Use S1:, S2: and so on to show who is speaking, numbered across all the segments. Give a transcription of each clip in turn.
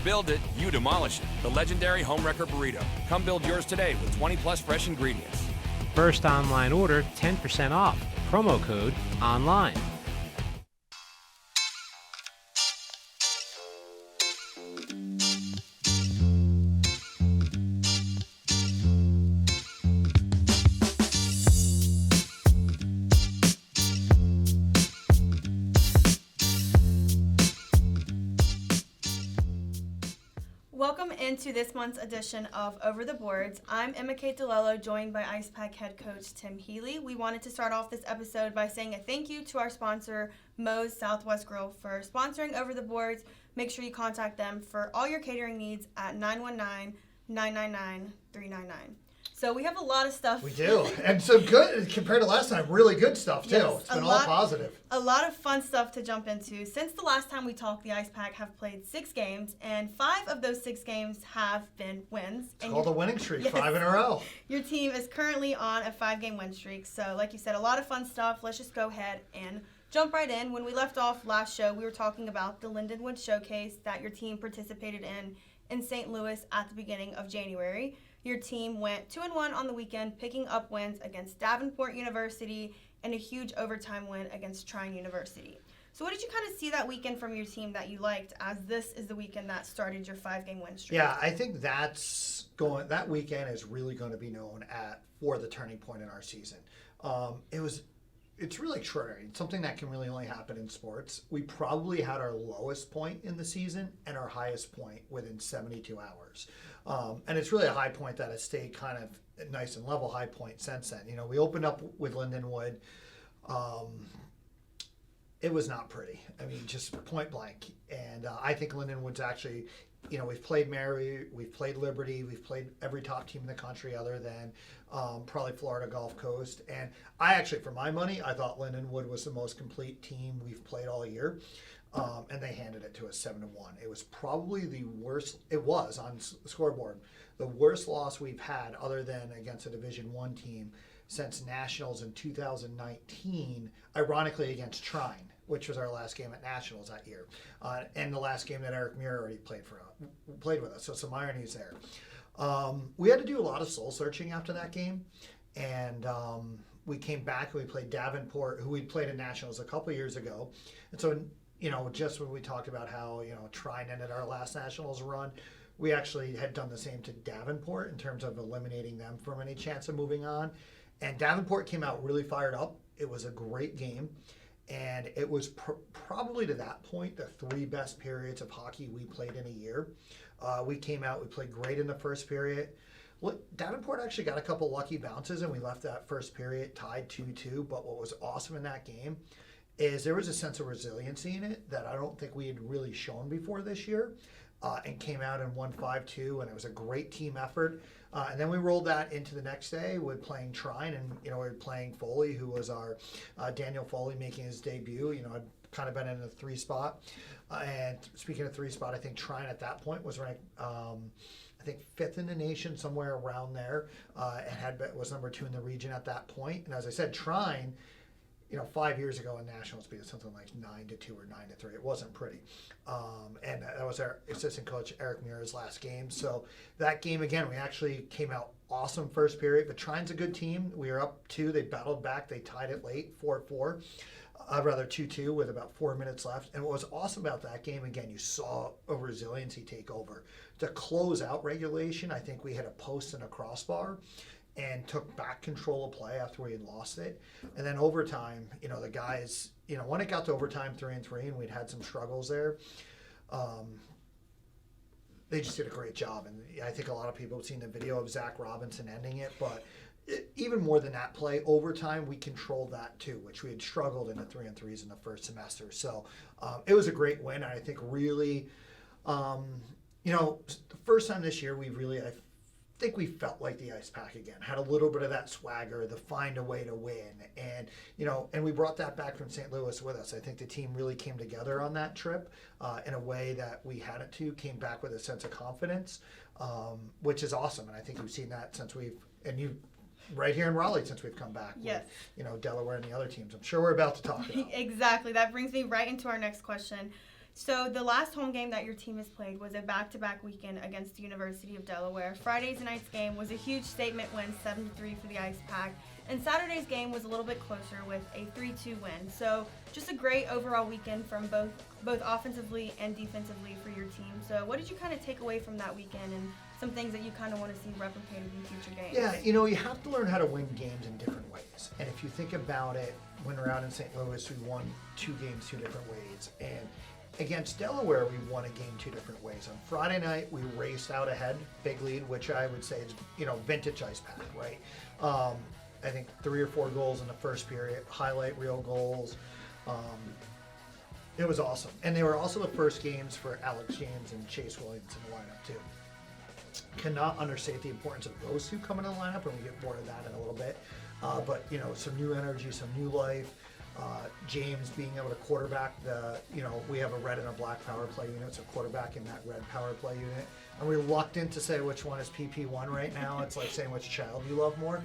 S1: build it, you demolish it. The legendary Homewrecker Burrito. Come build yours today with 20-plus fresh ingredients.
S2: First online order, 10% off. Promo code ONLINE.
S3: Welcome into this month's edition of Over the Boards. I'm Emma Kate DeLello, joined by Ice Pack head coach Tim Healy. We wanted to start off this episode by saying a thank you to our sponsor, Moe's Southwest Grill, for sponsoring Over the Boards. Make sure you contact them for all your catering needs at 919-999-399. So we have a lot of stuff.
S4: We do. And some good, compared to last time, really good stuff, too.
S3: Yes,
S4: it's been all positive.
S3: A lot of fun stuff to jump into. Since the last time we talked, the Ice Pack have played 6 games, and 5 of those 6 games have been wins.
S4: It's called a winning streak, yes. 5 in a row.
S3: Your team is currently on a 5-game win streak. So, like you said, a lot of fun stuff. Let's just go ahead and jump right in. When we left off last show, we were talking about the Lindenwood Showcase that your team participated in St. Louis at the beginning of January. Your team went 2-1 on the weekend, picking up wins against Davenport University and a huge overtime win against Trine University. So what did you kind of see that weekend from your team that you liked, as this is the weekend that started your 5-game win streak?
S4: Yeah, I think that weekend is really going to be known for the turning point in our season. It's really extraordinary. It's something that can really only happen in sports. We probably had our lowest point in the season and our highest point within 72 hours. And it's really a high point that has stayed kind of nice and level high point since then. You know, we opened up with Lindenwood. It was not pretty. I mean, just point blank. And I think Lindenwood's actually, you know, we've played Mary, we've played Liberty, we've played every top team in the country other than probably Florida Gulf Coast. And I actually, for my money, I thought Lindenwood was the most complete team we've played all year. And they handed it to us 7-1. It was probably the worst, it was on the scoreboard, the worst loss we've had other than against a Division I team since Nationals in 2019, ironically against Trine, which was our last game at Nationals that year. And the last game that Eric Muir already played with us. So some ironies there. We had to do a lot of soul searching after that game. And we came back and we played Davenport, who we'd played in Nationals a couple years ago. And so, you know, just when we talked about how, you know, Trine ended our last Nationals run, we actually had done the same to Davenport in terms of eliminating them from any chance of moving on. And Davenport came out really fired up. It was a great game. And it was probably to that point the 3 best periods of hockey we played in a year. We came out, we played great in the first period. Look, Davenport actually got a couple lucky bounces and we left that first period tied 2-2. But what was awesome in that game is there was a sense of resiliency in it that I don't think we had really shown before this year, and came out and won 5-2, and it was a great team effort. And then we rolled that into the next day with playing Trine, and you know, we were playing Foley, who was our Daniel Foley making his debut. You know, I'd kind of been in the 3 spot. And speaking of 3 spot, I think Trine at that point was ranked, I think 5th in the nation, somewhere around there, and was number 2 in the region at that point. And as I said, Trine, you know, 5 years ago in Nationals, beat something like 9-2 or 9-3. It wasn't pretty. And that was our assistant coach, Eric Muir's last game. So that game, again, we actually came out awesome first period. But Trine's a good team. We were up 2. They battled back. They tied it late, 4-4. 2-2 with about 4 minutes left. And what was awesome about that game, again, you saw a resiliency take over. To close out regulation, I think we had a post and a crossbar and took back control of play after we had lost it. And then overtime, you know, the guys, you know, when it got to overtime 3-3 and we'd had some struggles there, they just did a great job. And I think a lot of people have seen the video of Zach Robinson ending it, but even more than that play, overtime, we controlled that too, which we had struggled in the 3-3s in the first semester. So it was a great win. And I think really, you know, the first time this year we really, I think we felt like the Ice Pack again, had a little bit of that swagger, the find a way to win. And, you know, and we brought that back from St. Louis with us. I think the team really came together on that trip in a way that we had it to, came back with a sense of confidence, which is awesome. And I think we've seen that since right here in Raleigh since we've come back.
S3: Yes.
S4: With, you know, Delaware and the other teams. I'm sure we're about to talk about.
S3: Exactly. That brings me right into our next question. So the last home game that your team has played was a back-to-back weekend against the University of Delaware. Friday's night's game was a huge statement win, 7-3 for the Ice Pack. And Saturday's game was a little bit closer with a 3-2 win. So just a great overall weekend from both offensively and defensively for your team. So what did you kind of take away from that weekend and some things that you kind of want to see replicated in future games?
S4: Yeah, you have to learn how to win games in different ways. And if you think about it, when we're out in St. Louis, we won 2 games 2 different ways. And against Delaware, we won a game 2 different ways. On Friday night, we raced out ahead, big lead, which I would say is, vintage Ice Pack, right? I think 3 or 4 goals in the first period, highlight reel goals. It was awesome. And they were also the first games for Alex James and Chase Williams in the lineup, too. Cannot understate the importance of those 2 coming in the lineup, and we get more of that in a little bit. But some new energy, some new life. James being able to quarterback we have a red and a black power play unit, so quarterback in that red power play unit. I'm reluctant to say which one is PP1 right now. It's like saying which child you love more.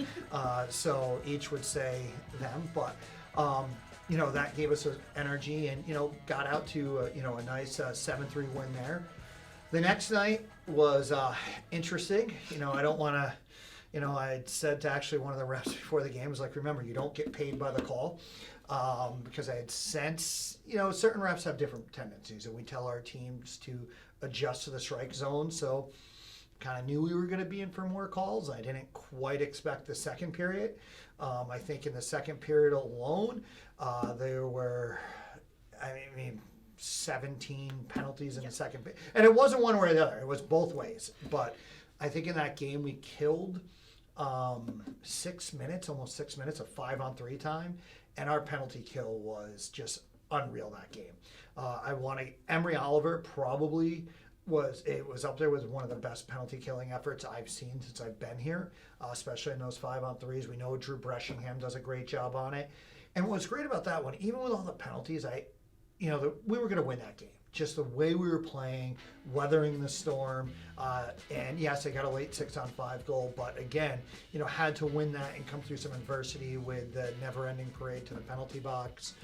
S4: So each would say them, but that gave us energy and got out to a nice 7-3 win there. The next night was interesting. I don't want to. I had said to actually one of the refs before the game, was like, remember, you don't get paid by the call. Because I had sensed, certain refs have different tendencies, and we tell our teams to adjust to the strike zone. So kind of knew we were going to be in for more calls. I didn't quite expect the second period. I think in the second period alone, there were, 17 penalties in the second period. And it wasn't one way or the other. It was both ways. But I think in that game we killed 6 minutes, almost 6 minutes of 5-on-3 time. And our penalty kill was just unreal that game. Emery Oliver probably was up there with one of the best penalty killing efforts I've seen since I've been here, especially in those 5-on-3s. We know Drew Breshingham does a great job on it. And what's great about that one, even with all the penalties, we were going to win that game. Just the way we were playing, weathering the storm, and yes, I got a late 6-on-5 goal, but again, had to win that and come through some adversity with the never-ending parade to the penalty box.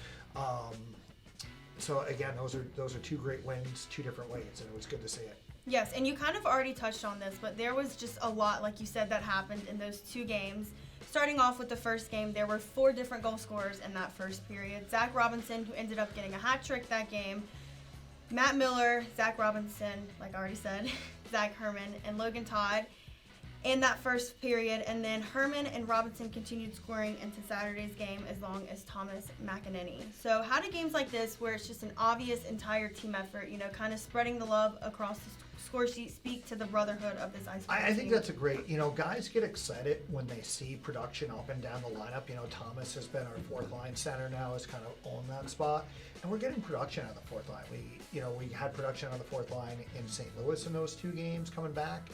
S4: So again, those are 2 great wins, 2 different ways, and it was good to see it.
S3: Yes, and you kind of already touched on this, but there was just a lot, like you said, that happened in those 2 games. Starting off with the first game, there were 4 different goal scorers in that first period. Zach Robinson, who ended up getting a hat trick that game. Matt Miller, Zach Robinson, like I already said, Zach Herman, and Logan Todd in that first period. And then Herman and Robinson continued scoring into Saturday's game as long as Thomas McEnany. So how do games like this, where it's just an obvious entire team effort, kind of spreading the love across the score sheet, speak to the brotherhood of this ice hockey
S4: I think
S3: team?
S4: that's a great, guys get excited when they see production up and down the lineup. Thomas has been our 4th line center now, has kind of owned that spot. And we're getting production out of the 4th line. We had production on the 4th line in St. Louis in those 2 games coming back,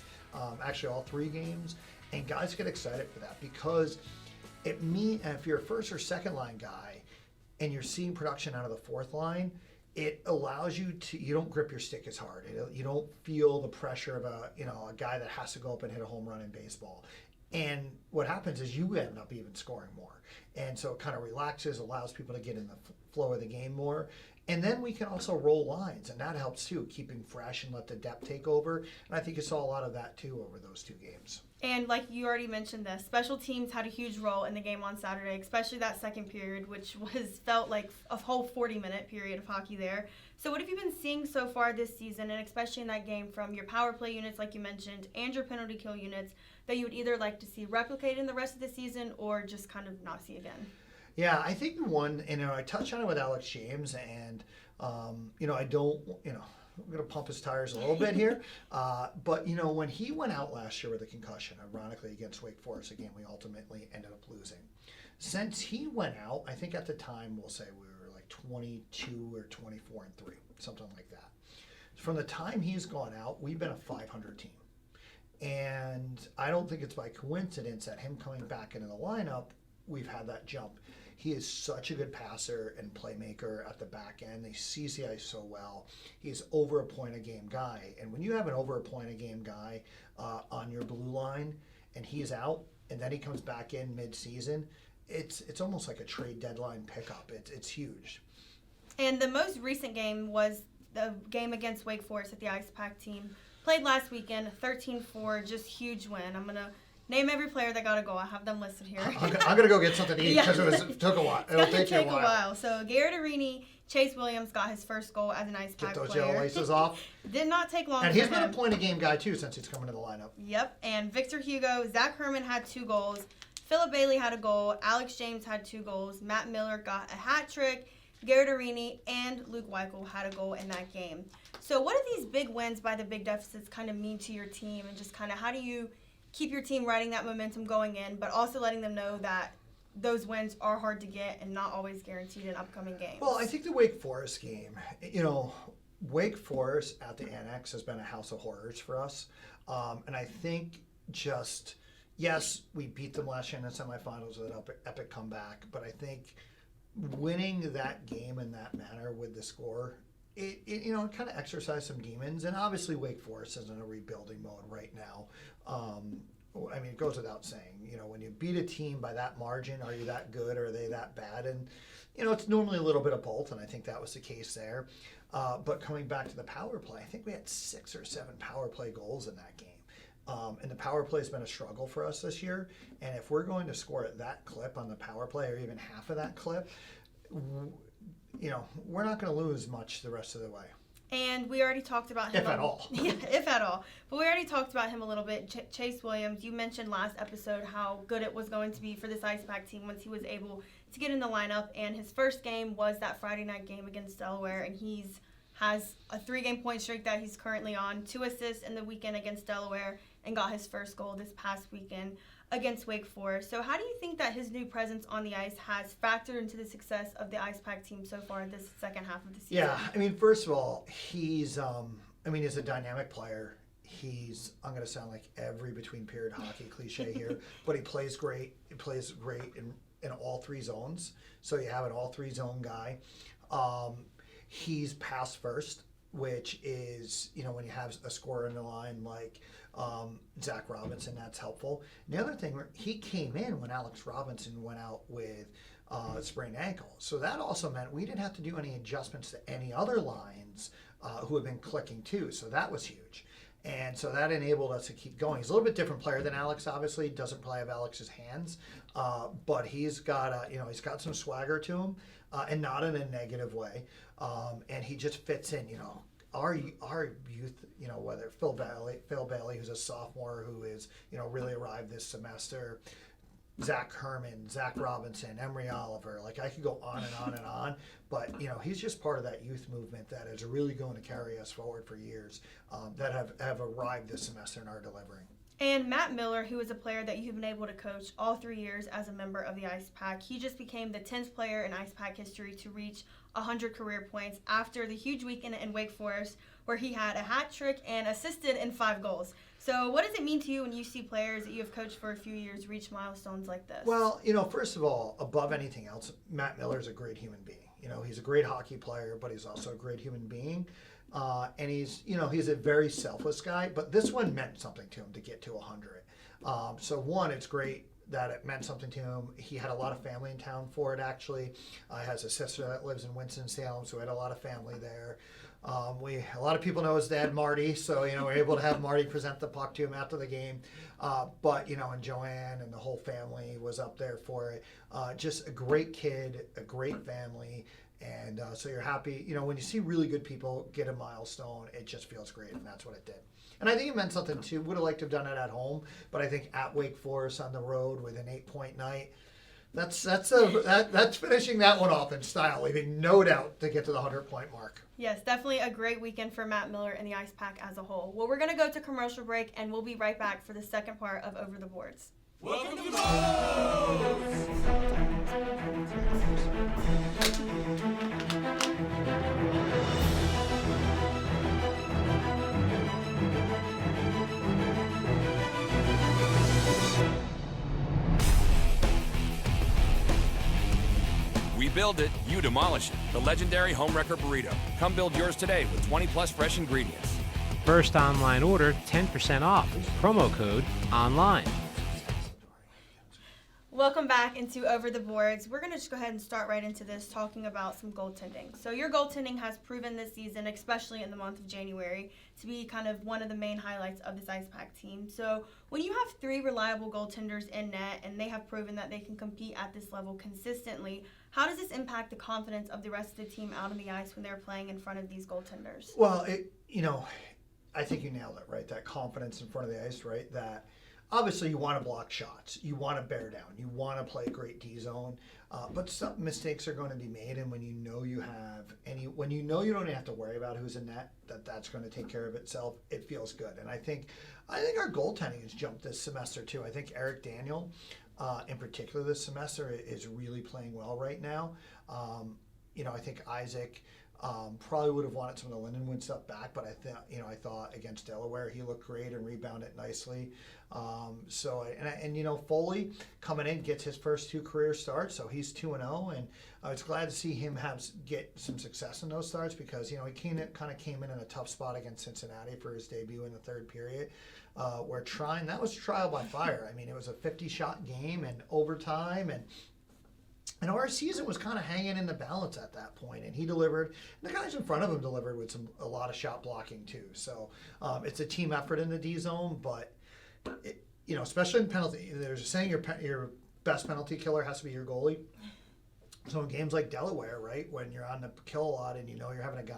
S4: actually all 3 games. And guys get excited for that because if you're a first or second line guy and you're seeing production out of the 4th line, it allows you don't grip your stick as hard. You don't feel the pressure of a guy that has to go up and hit a home run in baseball. And what happens is you end up even scoring more. And so it kind of relaxes, allows people to get in the flow of the game more. And then we can also roll lines, and that helps too, keeping fresh and let the depth take over. And I think you saw a lot of that too over those 2 games.
S3: And like you already mentioned this, special teams had a huge role in the game on Saturday, especially that second period, which felt like a whole 40-minute period of hockey there. So what have you been seeing so far this season, and especially in that game, from your power play units, like you mentioned, and your penalty kill units, that you would either like to see replicated in the rest of the season or just kind of not see again?
S4: Yeah, I think the one, I touched on it with Alex James, and, I don't, I'm going to pump his tires a little bit here. But, when he went out last year with a concussion, ironically against Wake Forest, a game we ultimately ended up losing. Since he went out, I think at the time we'll say we were like 22 or 24-3, something like that. From the time he's gone out, we've been a 500 team. And I don't think it's by coincidence that him coming back into the lineup, we've had that jump. He is such a good passer and playmaker at the back end. He sees the ice so well. He's over a point a game guy. And when you have an over a point a game guy on your blue line and he's out and then he comes back in mid-season, it's almost like a trade deadline pickup. It's huge.
S3: And the most recent game was the game against Wake Forest that the Ice Pack team played last weekend. 13-4, just huge win. I'm going to name every player that got a goal. I have them listed here.
S4: I'm going to go get something to eat because it took a while. It'll take you a while.
S3: So Garrett Arini, Chase Williams got his first goal as an Ice Pack player.
S4: Get those yellow laces off.
S3: Did not take long.
S4: And he's been a point-a-game guy, too, since he's come into the lineup.
S3: Yep. And Victor Hugo, Zach Herman had 2 goals. Philip Bailey had a goal. Alex James had 2 goals. Matt Miller got a hat trick. Garrett Arini and Luke Weichel had a goal in that game. So what do these big wins by the big deficits kind of mean to your team? And just kind of how do you keep your team riding that momentum going in, but also letting them know that those wins are hard to get and not always guaranteed in upcoming games?
S4: Well, I think the Wake Forest game, Wake Forest at the Annex has been a house of horrors for us. And I think yes, we beat them last year in the semifinals with an epic comeback, but I think winning that game in that manner with the score, it kind of exercised some demons. And obviously Wake Forest is in a rebuilding mode right now. I mean, it goes without saying, when you beat a team by that margin, are you that good or are they that bad? And, it's normally a little bit of both, and I think that was the case there. But coming back to the power play, I think we had 6 or 7 power play goals in that game. And the power play has been a struggle for us this year. And if we're going to score at that clip on the power play or even half of that clip, we're not going to lose much the rest of the way.
S3: And we already talked about him.
S4: If at all.
S3: Yeah, if at all. But we already talked about him a little bit. Chase Williams, you mentioned last episode how good it was going to be for this Ice Pack team once he was able to get in the lineup. And his first game was that Friday night game against Delaware. And has a 3-game point streak that he's currently on, 2 assists in the weekend against Delaware, and got his first goal this past weekend against Wake Forest. So how do you think that his new presence on the ice has factored into the success of the Ice Pack team so far this second half of the season?
S4: Yeah, I mean, first of all, he's a dynamic player. I'm going to sound like every between period hockey cliche here, but he plays great. He plays great in all 3 zones. So you have an all 3 zone guy. He's pass first, which is, when you have a scorer in the line like Zach Robinson, that's helpful. And the other thing, he came in when Alex Robinson went out with sprained ankle. So that also meant we didn't have to do any adjustments to any other lines who have been clicking too. So that was huge. And so that enabled us to keep going. He's a little bit different player than Alex, obviously. Doesn't probably have Alex's hands, but he's got he's got some swagger to him, and not in a negative way. And he just fits in. Our youth, whether Phil Bailey, who's a sophomore who is really arrived this semester, Zach Herman, Zach Robinson, Emery Oliver, like I could go on and on and on, but he's just part of that youth movement that is really going to carry us forward for years, that have arrived this semester and are delivering.
S3: And Matt Miller, who is a player that you've been able to coach all 3 years as a member of the Ice Pack, he just became the 10th player in Ice Pack history to reach 100 career points after the huge weekend in Wake Forest where he had a hat trick and assisted in 5 goals. So what does it mean to you when you see players that you have coached for a few years reach milestones like this?
S4: Well, first of all, above anything else, Matt Miller is a great human being. He's a great hockey player, but he's also a great human being. And he's a very selfless guy, but this one meant something to him to get to 100. So one, it's great that it meant something to him. He had a lot of family in town for it, actually. He has a sister that lives in Winston-Salem, so we had a lot of family there. A lot of people know his dad, Marty, so, we're able to have Marty present the puck to him after the game. But, and Joanne and the whole family was up there for it. Just a great kid, a great family. And so you're happy, when you see really good people get a milestone, it just feels great, and that's what it did. And I think it meant something too. Would have liked to have done it at home, but I think at Wake Forest on the road with an 8-point night, that's finishing that one off in style, leaving no doubt to get to the 100-point mark.
S3: Yes, definitely a great weekend for Matt Miller and the Ice Pack as a whole. Well, we're going to go to commercial break, and we'll be right back for the second part of Over the Boards.
S1: Welcome to the Boards! We build it, you demolish it. The legendary Homewrecker Burrito. Come build yours today with 20+ fresh ingredients.
S2: First online order, 10% off. Promo code online.
S3: Welcome back into Over the Boards. We're going to just go ahead and start right into this, talking about some goaltending. So your goaltending has proven this season, especially in the month of January, to be kind of one of the main highlights of this Ice Pack team. So when you have 3 reliable goaltenders in net and they have proven that they can compete at this level consistently, how does this impact the confidence of the rest of the team out on the ice when they're playing in front of these goaltenders?
S4: Well, I think you nailed it, right? That confidence in front of the ice, right? That obviously you want to block shots, you want to bear down, you want to play a great D zone, but some mistakes are going to be made. And when you know you don't have to worry about who's in net, that's going to take care of itself, it feels good. And I think our goaltending has jumped this semester too. I think Eric Daniel, in particular this semester, is really playing well right now. I think Isaac. Probably would have wanted some of the Lindenwood stuff back, but I thought against Delaware he looked great and rebounded nicely. Foley coming in gets his first 2 career starts, so he's 2-0, and I was glad to see him get some success in those starts because he kind of came in a tough spot against Cincinnati for his debut in the third period. That was trial by fire. I mean, it was a 50-shot game and overtime, and our season was kind of hanging in the balance at that point, and he delivered. And the guys in front of him delivered with a lot of shot blocking too. So it's a team effort in the D zone, but especially in penalty, there's a saying your best penalty killer has to be your goalie. So in games like Delaware, right, when you're on the kill a lot and you're having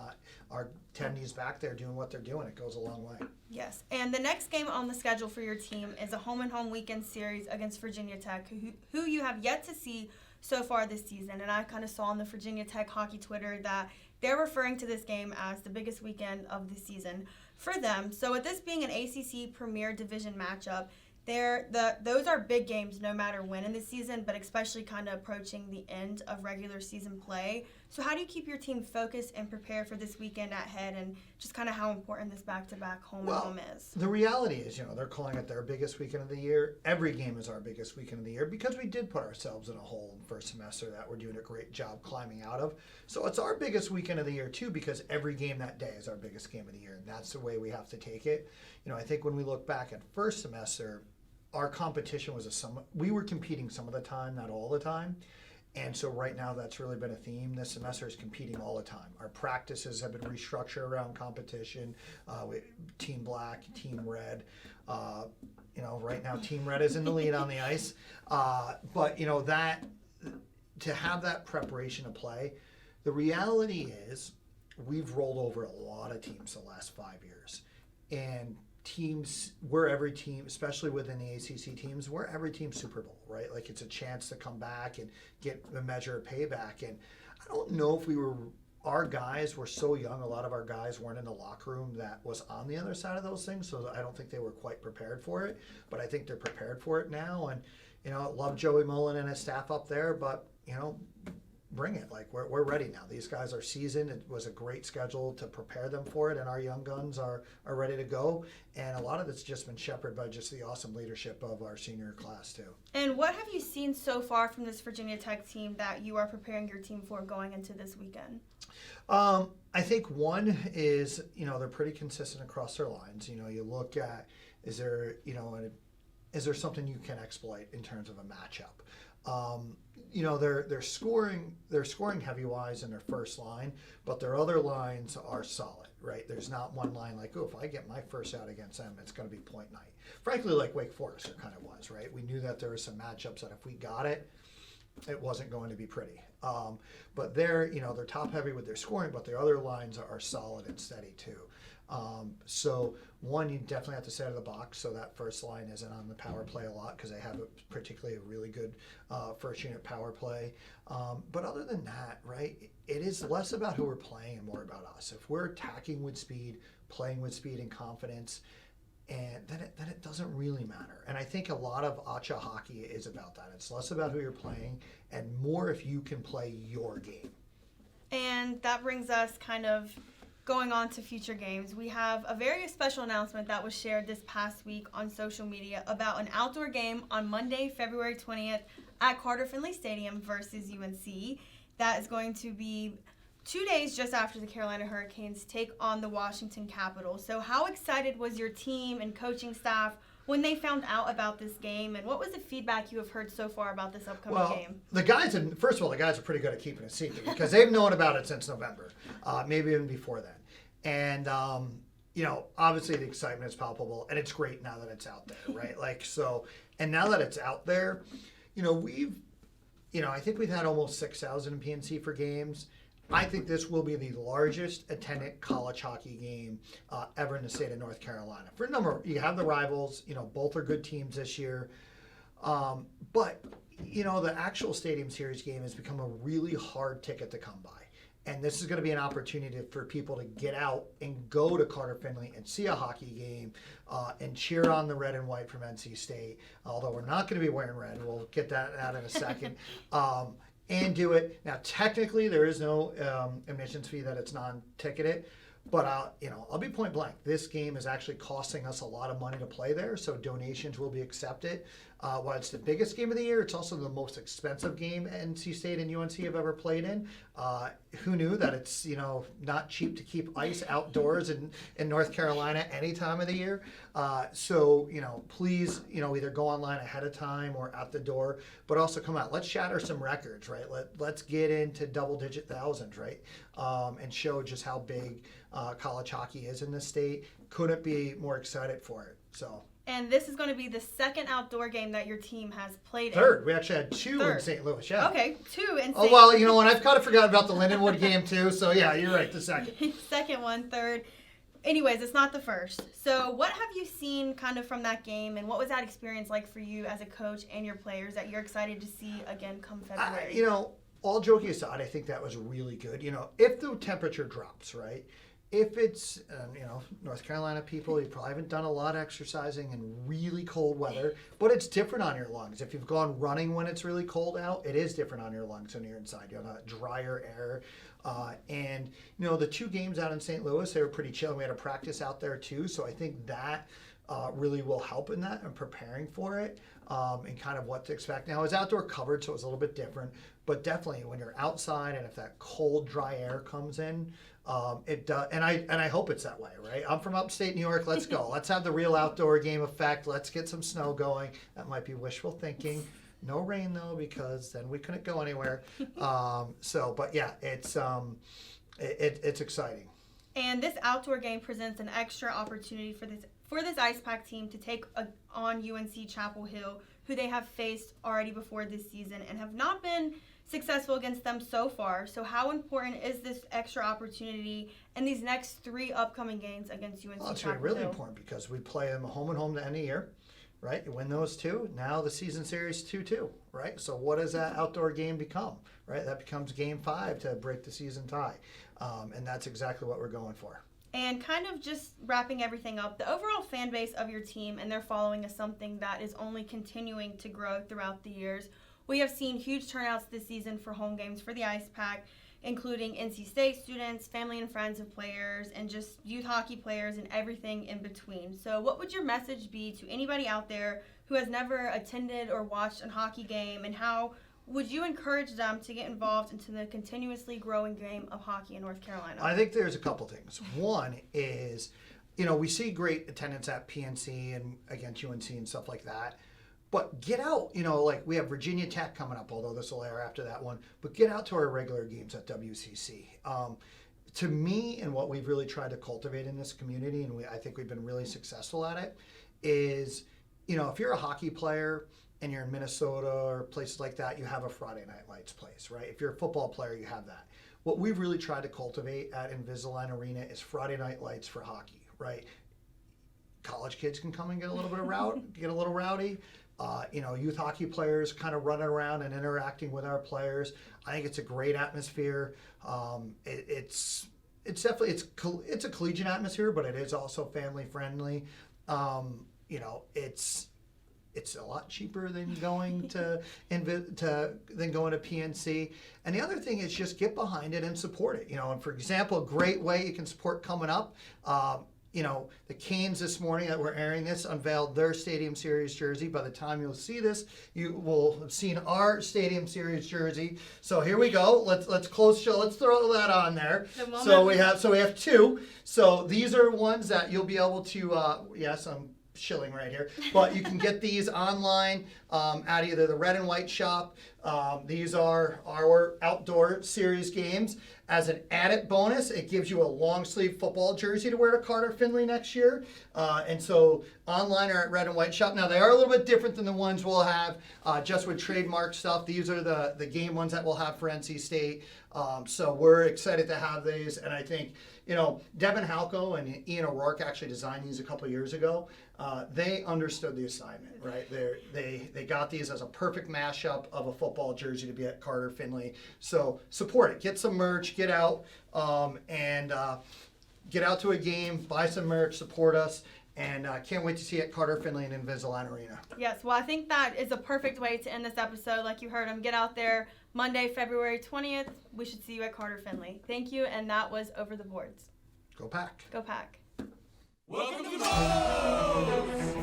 S4: our 10Ds back there doing what they're doing, it goes a long way.
S3: Yes, and the next game on the schedule for your team is a home-and-home weekend series against Virginia Tech, who you have yet to see so far this season. And I kind of saw on the Virginia Tech hockey Twitter that they're referring to this game as the biggest weekend of the season for them. So with this being an ACC Premier Division matchup, those are big games no matter when in the season, but especially kind of approaching the end of regular season play. So how do you keep your team focused and prepare for this weekend ahead, and just kind of how important this back-to-back home and home is?
S4: The reality is, they're calling it their biggest weekend of the year. Every game is our biggest weekend of the year because we did put ourselves in a hole in the first semester that we're doing a great job climbing out of. So it's our biggest weekend of the year too because every game that day is our biggest game of the year, and that's the way we have to take it. I think when we look back at first semester, our competition was we were competing some of the time, not all the time. And so right now that's really been a theme. This semester is competing all the time. Our practices have been restructured around competition. Team Black, Team Red. Right now Team Red is in the lead on the ice. But that to have that preparation to play, the reality is we've rolled over a lot of teams the last 5 years. And every team, especially within the ACC teams, we're every team Super Bowl, right? Like it's a chance to come back and get a measure of payback. And I don't know if our guys were so young, a lot of our guys weren't in the locker room that was on the other side of those things, so I don't think they were quite prepared for it, but I think they're prepared for it now. And, I love Joey Mullen and his staff up there, but, bring it. Like we're ready now. These guys are seasoned. It was a great schedule to prepare them for it, and our young guns are ready to go. And a lot of it's just been shepherded by just the awesome leadership of our senior class too.
S3: And what have you seen so far from this Virginia Tech team that you are preparing your team for going into this weekend?
S4: I think one is, they're pretty consistent across their lines. You look at, is there something you can exploit in terms of a matchup? They're scoring heavy wise in their first line, but their other lines are solid, right? There's not one line like, if I get my first out against them, it's going to be point night. Frankly, like Wake Forest kind of was, right? We knew that there were some matchups that if we got it, it wasn't going to be pretty. But they're top heavy with their scoring, but their other lines are solid and steady too. So one, you definitely have to stay out of the box, so that first line isn't on the power play a lot because they have particularly a really good first unit power play. But other than that, right, it is less about who we're playing and more about us. If we're attacking with speed, playing with speed and confidence, and then it doesn't really matter. And I think a lot of ACHA hockey is about that. It's less about who you're playing and more if you can play your game.
S3: And that brings us kind of going on to future games. We have a very special announcement that was shared this past week on social media about an outdoor game on Monday, February 20th at Carter Finley Stadium versus UNC. That is going to be 2 days just after the Carolina Hurricanes take on the Washington Capitals. So how excited was your team and coaching staff when they found out about this game, and what was the feedback you have heard so far about this upcoming game?
S4: The guys, first of all, the guys are pretty good at keeping it secret because they've known about it since November, maybe even before then. And, obviously the excitement is palpable, and it's great now that it's out there, right? And now that it's out there, I think we've had almost 6,000 in PNC for games. I think this will be the largest attended college hockey game ever in the state of North Carolina. For a number, you have the rivals, both are good teams this year. But the actual Stadium Series game has become a really hard ticket to come by. And this is going to be an opportunity for people to get out and go to Carter Finley and see a hockey game and cheer on the red and white from NC State. Although we're not going to be wearing red. We'll get that out in a second. And do it. Now, technically, there is no admissions fee that it's non-ticketed. But I'll be point blank. This game is actually costing us a lot of money to play there, so donations will be accepted. While it's the biggest game of the year, it's also the most expensive game NC State and UNC have ever played in. Who knew that it's not cheap to keep ice outdoors in North Carolina any time of the year? So please either go online ahead of time or at the door, but also come out. Let's shatter some records, right? Let's get into double-digit thousands, right? And show just how big college hockey is in this state. Couldn't be more excited for it. So.
S3: And this is going to be the second outdoor game that your team has played
S4: Third.
S3: in.
S4: We actually had two in St. Louis, yeah.
S3: Okay, 2 in St.
S4: Oh, well, and I've kind of forgotten about the Lindenwood game, too. So, yeah, you're right, the second.
S3: Second one, third. Anyways, it's not the first. So what have you seen kind of from that game, and what was that experience like for you as a coach and your players that you're excited to see again come February?
S4: All joking aside, I think that was really good. If the temperature drops, right? If it's, North Carolina people, you probably haven't done a lot of exercising in really cold weather, but it's different on your lungs. If you've gone running when it's really cold out, it is different on your lungs when you're inside. You have a drier air. And the 2 games out in St. Louis, they were pretty chill. We had a practice out there too. So I think that really will help in that and preparing for it and kind of what to expect. Now, it was outdoor covered, so it was a little bit different. But definitely when you're outside and if that cold, dry air comes in, it does, and I hope it's that way, right? I'm from upstate New York. Let's go. Let's have the real outdoor game effect. Let's get some snow going. That might be wishful thinking. No rain though, because then we couldn't go anywhere. But yeah, it's exciting.
S3: And this outdoor game presents an extra opportunity for this Ice Pack team to take on UNC Chapel Hill, who they have faced already before this season and have not been successful against them so far. So how important is this extra opportunity in these next 3 upcoming games against UNC
S4: Well, it's
S3: Chapel
S4: really
S3: Hill?
S4: important because we play them home and home to end the year, right? You win those 2. Now the season series 2-2, right? So what does that outdoor game become, right? That becomes game 5 to break the season tie. And that's exactly what we're going for.
S3: And kind of just wrapping everything up, the overall fan base of your team and their following is something that is only continuing to grow throughout the years. We have seen huge turnouts this season for home games for the Ice Pack, including NC State students, family and friends of players, and just youth hockey players and everything in between. So what would your message be to anybody out there who has never attended or watched a hockey game, and how would you encourage them to get involved into the continuously growing game of hockey in North Carolina?
S4: I think there's a couple things. One is, we see great attendance at PNC and against UNC and stuff like that. But get out, we have Virginia Tech coming up, although this will air after that one. But get out to our regular games at WCC. To me, and what we've really tried to cultivate in this community, and I think we've been really successful at it, is, if you're a hockey player and you're in Minnesota or places like that, you have a Friday Night Lights place, right? If you're a football player, you have that. What we've really tried to cultivate at Invisalign Arena is Friday Night Lights for hockey, right? College kids can come and get a little bit of rowdy. Youth hockey players kind of running around and interacting with our players. I think it's a great atmosphere. It's definitely it's a collegiate atmosphere, but it is also family friendly. It's a lot cheaper than going to PNC. And the other thing is just get behind it and support it. And for example, a great way you can support coming up. The Canes this morning that we're airing this unveiled their Stadium Series jersey. By the time you'll see this, you will have seen our Stadium Series jersey. So here we go. Let's close show. Let's throw that on there. So we have 2. So these are ones that you'll be able to. Yes, I'm shilling right here. But you can get these online at either the Red and White shop. These are our outdoor series games. As an added bonus, it gives you a long sleeve football jersey to wear to Carter Finley next year. And so online or at Red and White shop. Now they are a little bit different than the ones we'll have just with trademark stuff. These are the game ones that we'll have for NC State. So we're excited to have these. And I think, Devin Halco and Ian O'Rourke actually designed these a couple of years ago. They understood the assignment, right? They got these as a perfect mashup of a football jersey to be at Carter Finley. So support it. Get some merch. Get out and get out to a game. Buy some merch. Support us. And can't wait to see you at Carter Finley and Invisalign Arena.
S3: Yes, well, I think that is a perfect way to end this episode. Like you heard him, get out there Monday, February 20th. We should see you at Carter Finley. Thank you, and that was Over the Boards.
S4: Go Pack.
S3: Go Pack.
S1: Welcome to the Rose!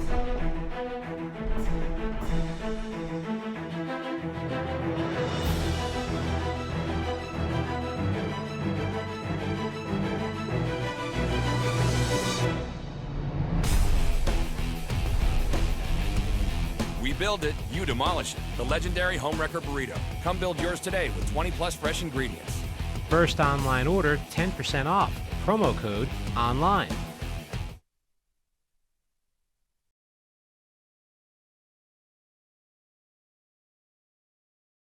S1: We build it, you demolish it. The legendary Homewrecker Burrito. Come build yours today with 20 plus fresh ingredients.
S2: First online order, 10% off. Promo code ONLINE.